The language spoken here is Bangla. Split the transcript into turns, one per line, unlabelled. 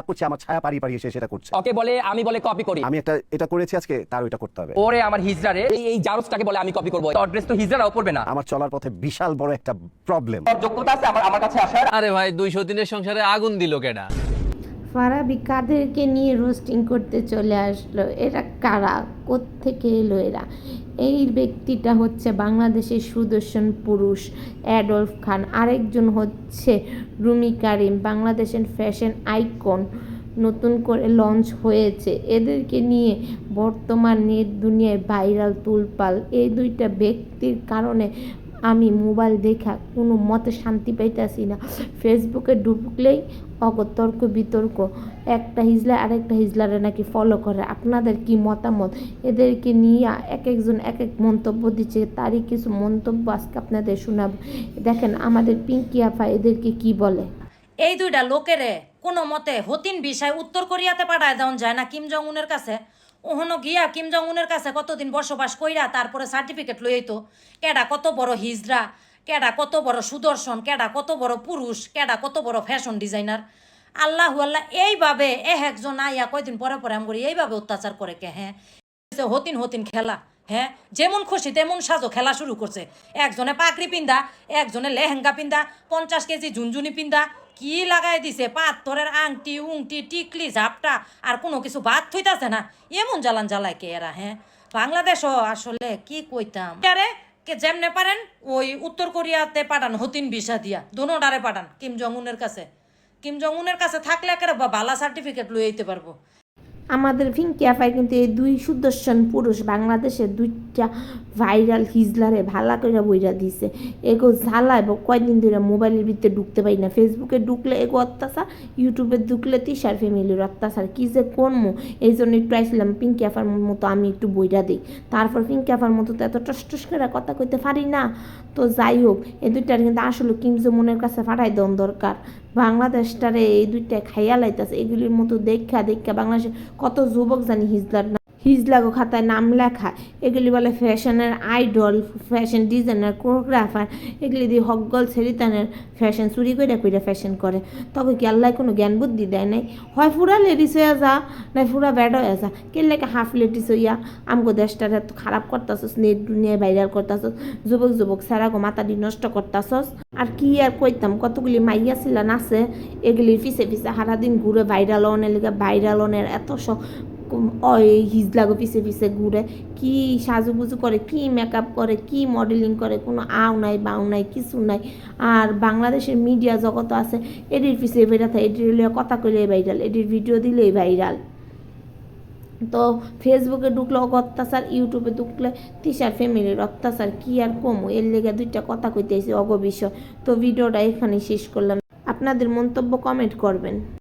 করছে, আমার ছায়া পাড়ি পাড়ি এসে সেটা করছে।
ওকে বলে আমি বলে কপি করি।
আমি এটা করেছি আজকে, তার ওইটা করতে হবে।
ওরে আমার হিজড়ারে এই জারুসটাকে বলে আমি কপি করব। তোর ড্রেস তো হিজড়াও পরবে না।
আমার চলার পথে বিশাল বড় একটা প্রবলেম।
তোর যোগ্যতা আছে আমার কাছে আসার?
আরে ভাই 200 দিনের সংসারে আগুন দিল কেডা?
ফারাবি কাদেরকে নিয়ে রোস্টিং করতে চলে আসলো? এরা কারা, কোত্থেকে এলো এরা? এই ব্যক্তিটা হচ্ছে বাংলাদেশের সুদর্শন পুরুষ অ্যাডলফ খান, আরেকজন হচ্ছে রুমি কারিম, বাংলাদেশের ফ্যাশন আইকন, নতুন করে লঞ্চ হয়েছে। এদেরকে নিয়ে বর্তমান নেট দুনিয়ায় ভাইরাল তুলপাল। এই দুইটা ব্যক্তির কারণে আমি মোবাইল দেখা কোনো মতে শান্তি পাইতেছি না। ফেসবুকে ঢুকলেই তর্ক বিতর্ক, একটা হিজলা আরেকটা হিজলারে নাকি ফলো করে। আপনাদের কি মতামত? এদেরকে নিয়ে এক একজন এক এক মন্তব্য দিচ্ছে, তারই কিছু মন্তব্য আজকে আপনাদের শোনাব। দেখেন আমাদের পিঙ্কি আপা এদেরকে কি বলে।
এই দুইটা লোকেরে কোনো মতে হতিন বিষয় উত্তর কোরিয়াতে পাঠায় দেওয়া যায় না কিম জং উনের কাছে। ওহনো গিয়া কিম জং উনের কাছে কতদিন বসবাস কইরা তারপরে সার্টিফিকেট লই তো কেডা কত বড় হিজড়া, কেডা কত বড় সুদর্শন, কেডা কত বড় পুরুষ, কেডা কত বড় ফ্যাশন ডিজাইনার। আল্লাহ আল্লাহ, এইভাবে একজন আইয়া কয়দিন পরে পরে আম করি এইভাবে অত্যাচার করে কে? হ্যাঁ, হতিন হতিন খেলা, হ্যাঁ যেমন খুশি তেমন সাজো খেলা শুরু করছে। একজনে পাগড়ি পিন্দা, একজনে লেহেঙ্গা পিন্দা, 50 কেজি ঝুনঝুনি পিন্দা, কি লাগাই দিছে পাথরের আংটি উংটি টিকলি ঝাপটা, আর কোনো কিছু বাদ থইতাছে না। এমন জ্বালান জ্বালায় কে এরা? হ্যাঁ, বাংলাদেশও আসলে কি কইতাম আরে কে যেমনে পারেন ওই উত্তর কোরিয়াতে পাঠান হতিন ভিসা দিয়া, দোনোটারে পাঠান কিম জং উনের কাছে। কিম জং উনের কাছে থাকলে একেবারে বালা সার্টিফিকেট লই আইতে পারবো।
আমাদের পিঙ্কি আপায় কিন্তু এই দুই সুদর্শন পুরুষ বাংলাদেশের দুইটা ভাইরাল হিজলারে ভালা করে বইরা দিছে। এগো জ্বালায় কয়দিন ধরে মোবাইলের ভিতরে ঢুকতে পারি না। ফেসবুকে ঢুকলে এগো অত্যাচার, ইউটিউবে ঢুকলে তিশার ফ্যামিলির অত্যাচার। কী যে করমো, এই জন্য একটু আইছিলাম পিঙ্কি আপার মতো আমি একটু বইরা দিই। তারপর পিঙ্কি আপার মতো তো এত টস টস করে কথা কইতে পারি না। তো যাই হোক, এই দুইটার কিন্তু আসলে কিম জং উনের কাছে পাঠাই দেওয়ার দরকার। বাংলাদেশটারে এই দুইটা খাইয়া লাইতাছে। এগুলির মতো দেখা দেখা বাংলাদেশে কত যুবক জানি হিজলাগো খাতায় নাম লেখা। এগুলি বলে ফ্যাশনের আইডল, ফ্যাশন ডিজাইনার, কোরিওগ্রাফার। এগুলি দিয়ে হকগল ছেড়িতানের ফ্যাশন চুরি করে কইরা ফ্যাশন করে। তবে কি আল্লাহ কোনো জ্ঞান বুদ্ধি দেয় নাই? হয় ফুরা লেডিস হইয়া যা, না ফুরা ব্যাড হয়ে যা। কে লেখা হাফ লেডিস হইয়া আমগো দেশটার এত খারাপ করতাছস, নেট দুনিয়ায় ভাইরাল করতাছস, যুবক যুবক সারাগো মাথাটি নষ্ট করতাছস। আর কি আর কইতাম, কতগুলি মাইয়া ছিলা নাচে, এগুলির পিছে পিছে সারাদিন ঘুরে ভাইরাল অনের লিগে ভাইরাল অনের এত শখ হিজলাগো পিছে পিছে ঘুরে, কি সাজুগুজু করে, কি মেকআপ করে, কি মডেলিং করে, কোনো আও নাই বাউ নাই, কিছু নাই। আর বাংলাদেশের মিডিয়া জগৎ আছে এটির পিছিয়ে বেড়াতে, এটির কথা কইলে ভাইরাল, এটির ভিডিও দিলেই ভাইরাল। তো ফেসবুকে ঢুকলে অত্যাচার, ইউটিউবে ঢুকলে তিশার ফ্যামিলির অত্যাচার। কি আর কমো, এর লেগে দুইটা কথা কইতেছি অগ বিষয়। তো ভিডিওটা এখানে শেষ করলাম। আপনাদের মন্তব্য কমেন্ট করবেন।